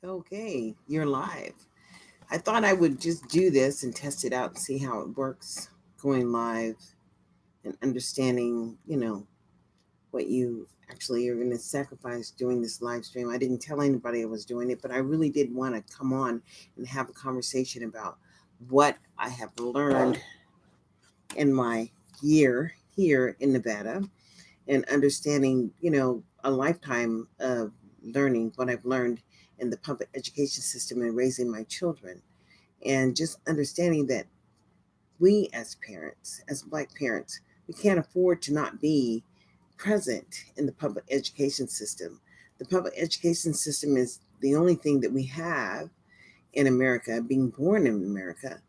Okay, you're live. I thought I would just do this and test it out and see how it works going live and understanding, what you actually are going to sacrifice doing this live stream. I didn't tell anybody I was doing it, but I really did want to come on and have a conversation about what I have learned in my year here in Nevada and understanding, a lifetime of learning what I've learned in the public education system and raising my children. And just understanding that we as parents, as Black parents, we can't afford to not be present in the public education system. The public education system is the only thing that we have in America, being born in America,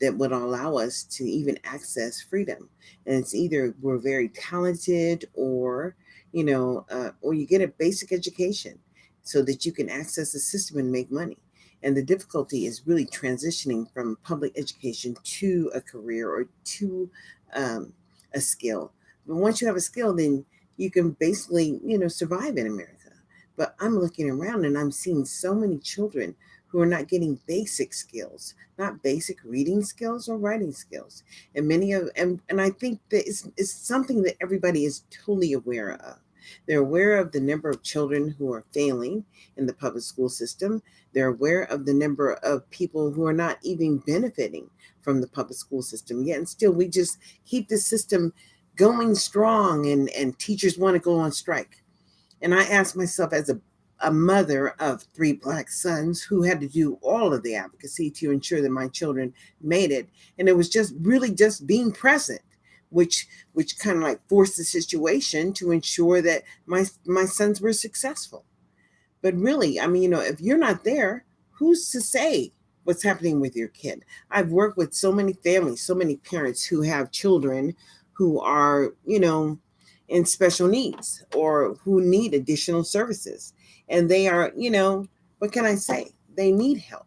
that would allow us to even access freedom. And it's either we're very talented or you get a basic education so that you can access the system and make money. And the difficulty is really transitioning from public education to a career or to um, a skill. But once you have a skill, then you can basically, survive in America. But I'm looking around and I'm seeing so many children who are not getting basic skills, not basic reading skills or writing skills. And I think that it's something that everybody is totally aware of. They're aware of the number of children who are failing in the public school system. They're aware of the number of people who are not even benefiting from the public school system yet. And still, we just keep the system going strong, and teachers want to go on strike. And I asked myself, as a mother of three Black sons who had to do all of the advocacy to ensure that my children made it. And it was just really just being present, which kind of like forced the situation to ensure that my sons were successful. But really, I mean, if you're not there, who's to say what's happening with your kid? I've worked with so many families, so many parents who have children who are, in special needs or who need additional services. And they are, what can I say? They need help.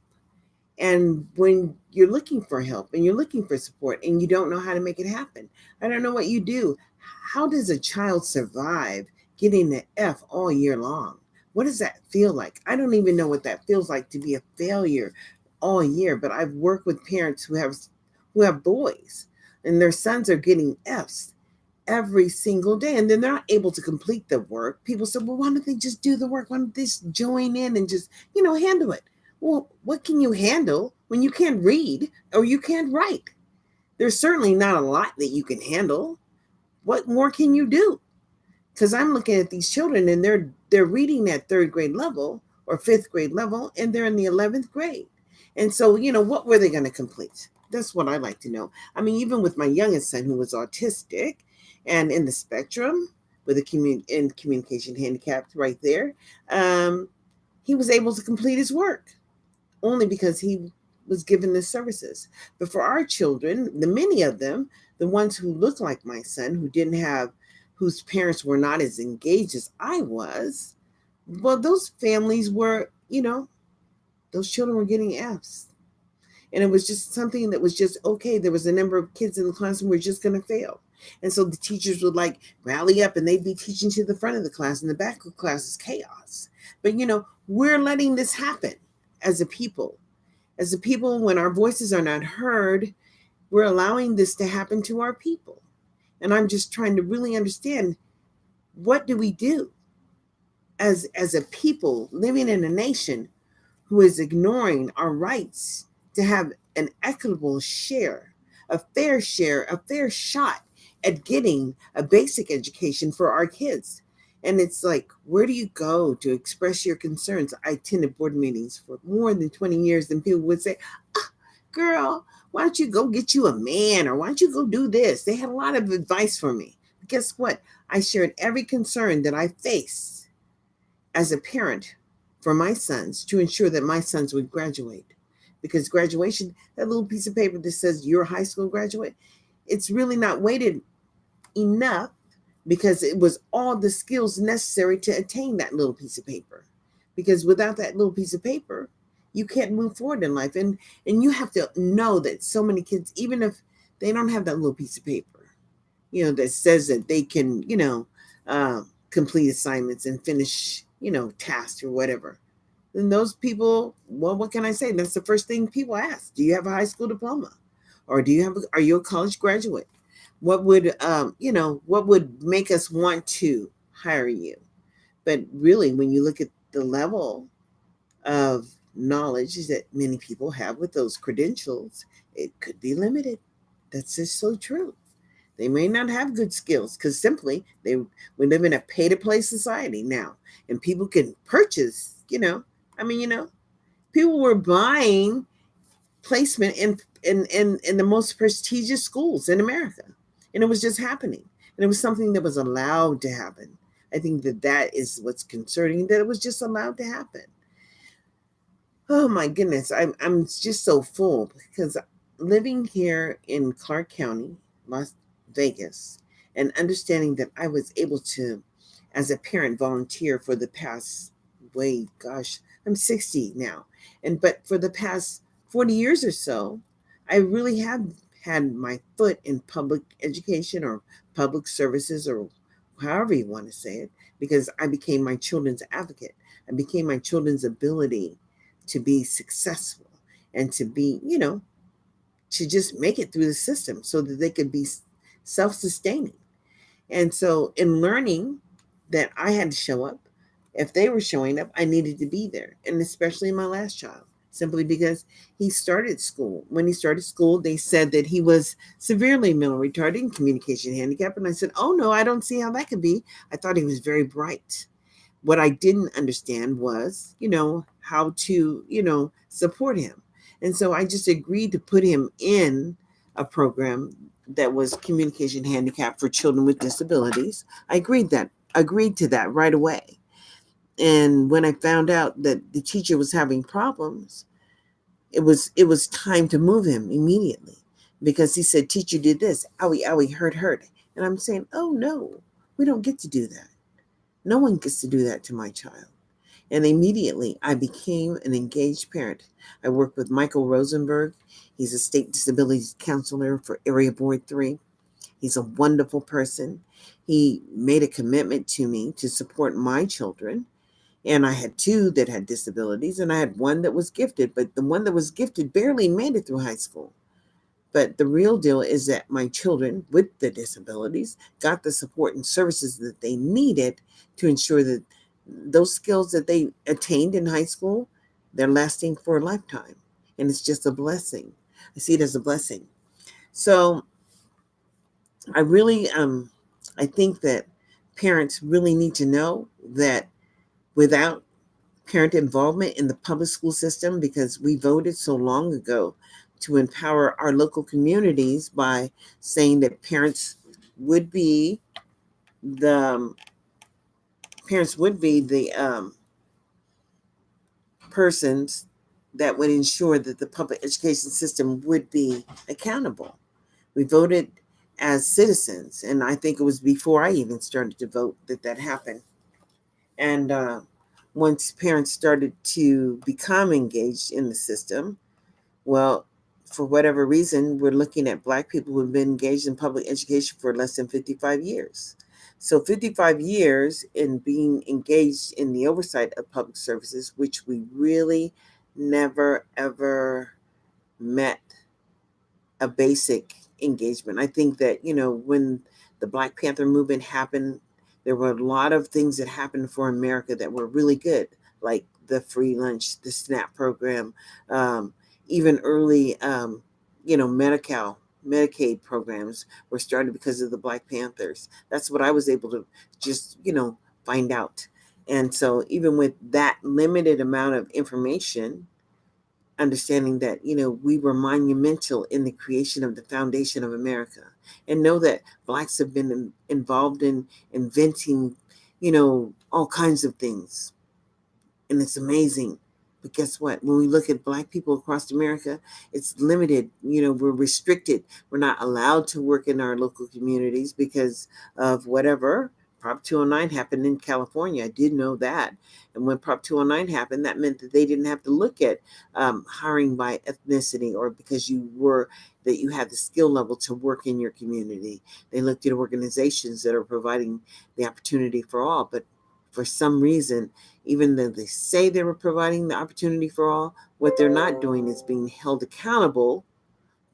And when you're looking for help and you're looking for support and you don't know how to make it happen, I don't know what you do. How does a child survive getting an F all year long? What does that feel like? I don't even know what that feels like to be a failure all year, but I've worked with parents who have boys and their sons are getting Fs every single day, and then they're not able to complete the work. People say, well, why don't they just do the work? Why don't they just join in and just, handle it? Well, what can you handle when you can't read or you can't write? There's certainly not a lot that you can handle. What more can you do? Because I'm looking at these children and they're reading at third grade level or fifth grade level, and they're in the 11th grade. And so, what were they going to complete? That's what I like to know. I mean, even with my youngest son who was autistic and in the spectrum with a communication handicap right there, um, he was able to complete his work only because he was given the services. But for our children, the many of them, the ones who look like my son, whose parents were not as engaged as I was, well, those families were, those children were getting Fs. And it was just something that was just okay. There was a number of kids in the classroom who were just going to fail. And so the teachers would like rally up and they'd be teaching to the front of the class, and the back of the class is chaos. But, we're letting this happen as a people. As a people, when our voices are not heard, we're allowing this to happen to our people. And I'm just trying to really understand, what do we do as a people living in a nation who is ignoring our rights to have an equitable share, a fair share, a fair shot at getting a basic education for our kids? And it's like, where do you go to express your concerns? I attended board meetings for more than 20 years, and people would say, ah, girl, why don't you go get you a man? Or why don't you go do this? They had a lot of advice for me. But guess what? I shared every concern that I face as a parent for my sons to ensure that my sons would graduate. Because graduation, that little piece of paper that says you're a high school graduate, it's really not weighted enough, because it was all the skills necessary to attain that little piece of paper. Because without that little piece of paper, you can't move forward in life. And you have to know that so many kids, even if they don't have that little piece of paper, that says that they can, complete assignments and finish, tasks or whatever, then those people, well, what can I say? That's the first thing people ask. Do you have a high school diploma? Or are you a college graduate? What would, what would make us want to hire you? But really, when you look at the level of knowledge that many people have with those credentials, it could be limited. That's just so true. They may not have good skills because simply we live in a pay to play society now, and people can purchase. People were buying placement in the most prestigious schools in America, and it was just happening, and it was something that was allowed to happen. I think that is what's concerning, that it was just allowed to happen. Oh my goodness, I'm just so full because living here in Clark County, Las Vegas, and understanding that I was able to, as a parent, volunteer for the past, wait, gosh, I'm 60 now, but for the past 40 years or so, I really have had my foot in public education or public services, or however you want to say it, because I became my children's advocate. I became my children's ability to be successful and to be, to just make it through the system so that they could be self sustaining. And so, in learning that I had to show up, if they were showing up, I needed to be there. And especially my last child, simply because he started school. When he started school, they said that he was severely mental retarded and communication handicap. And I said, oh no, I don't see how that could be. I thought he was very bright. What I didn't understand was, how to, support him. And so I just agreed to put him in a program that was communication handicap for children with disabilities. I agreed to that right away. And when I found out that the teacher was having problems, it was time to move him immediately, because he said, teacher did this, owie, owie, hurt. And I'm saying, oh no, we don't get to do that. No one gets to do that to my child. And immediately I became an engaged parent. I worked with Michael Rosenberg. He's a state disability counselor for Area Board 3. He's a wonderful person. He made a commitment to me to support my children. And I had two that had disabilities, and I had one that was gifted, but the one that was gifted barely made it through high school. But the real deal is that my children with the disabilities got the support and services that they needed to ensure that those skills that they attained in high school, they're lasting for a lifetime. And it's just a blessing. I see it as a blessing. So I really, I think that parents really need to know that without parent involvement in the public school system, because we voted so long ago to empower our local communities by saying that would be the the persons that would ensure that the public education system would be accountable. We voted as citizens, and I think it was before I even started to vote that happened. And once parents started to become engaged in the system, well, for whatever reason, we're looking at Black people who have been engaged in public education for less than 55 years. So 55 years in being engaged in the oversight of public services, which we really never, ever met a basic engagement. I think that, when the Black Panther movement happened, there were a lot of things that happened for America that were really good, like the free lunch, the SNAP program, even early, Medicaid programs were started because of the Black Panthers. That's what I was able to just, find out. And so even with that limited amount of information, understanding that, we were monumental in the creation of the foundation of America, and know that Blacks have been involved in inventing, all kinds of things. And it's amazing. But guess what? When we look at Black people across America, it's limited. We're restricted. We're not allowed to work in our local communities because of whatever. Prop 209 happened in California. I did know that. And when Prop 209 happened, that meant that they didn't have to look at hiring by ethnicity or because that you had the skill level to work in your community. They looked at organizations that are providing the opportunity for all. But for some reason, even though they say they were providing the opportunity for all, what they're not doing is being held accountable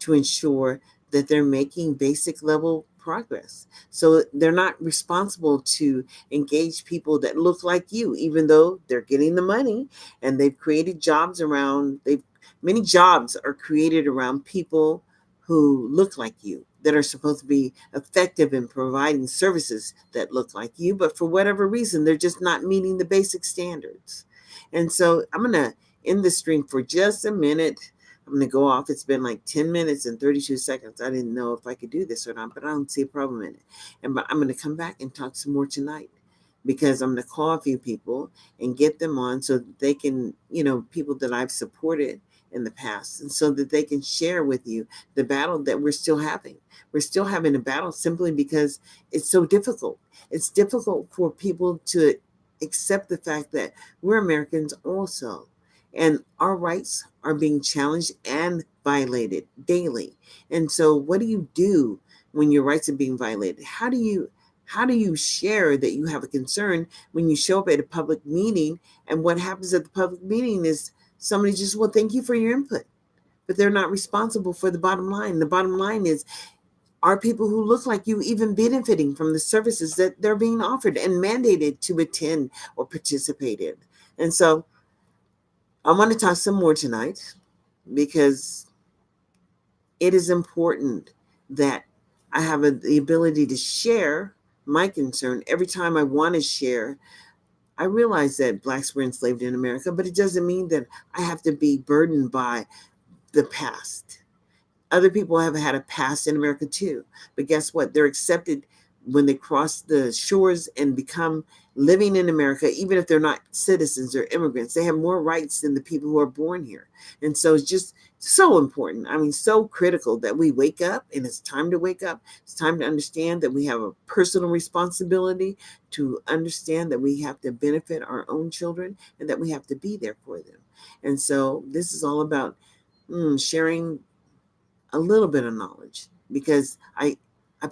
to ensure that they're making basic level progress. So they're not responsible to engage people that look like you, even though they're getting the money and they've created jobs around, they've many jobs are created around people who look like you, that are supposed to be effective in providing services that look like you, but for whatever reason, they're just not meeting the basic standards. And so I'm going to end the stream for just a minute. I'm going to go off. It's been like 10 minutes and 32 seconds. I didn't know if I could do this or not, but I don't see a problem in it. But I'm going to come back and talk some more tonight, because I'm going to call a few people and get them on so that they can, people that I've supported in the past, and so that they can share with you the battle that we're still having. We're still having a battle simply because it's so difficult. It's difficult for people to accept the fact that we're Americans also, and our rights are being challenged and violated daily. And so what do you do when your rights are being violated? How do you share that you have a concern when you show up at a public meeting, and what happens at the public meeting is somebody just, well, thank you for your input, but they're not responsible for the bottom line. The bottom line is, are people who look like you even benefiting from the services that they're being offered and mandated to attend or participate in? And so I want to talk some more tonight, because it is important that I have the ability to share my concern. Every time I want to share, I realize that Blacks were enslaved in America, but it doesn't mean that I have to be burdened by the past. Other people have had a past in America too, but guess what? They're accepted when they cross the shores and become living in America. Even if they're not citizens or immigrants, they have more rights than the people who are born here. And so it's just so important. I mean, so critical that we wake up, and it's time to wake up. It's time to understand that we have a personal responsibility to understand that we have to benefit our own children, and that we have to be there for them. And so this is all about sharing a little bit of knowledge, because I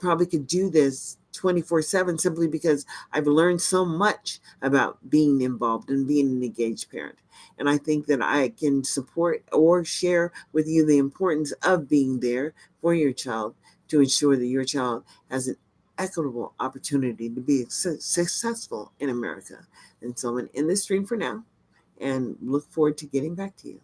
probably could do this 24/7 simply because I've learned so much about being involved and being an engaged parent. And I think that I can support or share with you the importance of being there for your child, to ensure that your child has an equitable opportunity to be successful in America. And so I'm going to end this stream for now and look forward to getting back to you.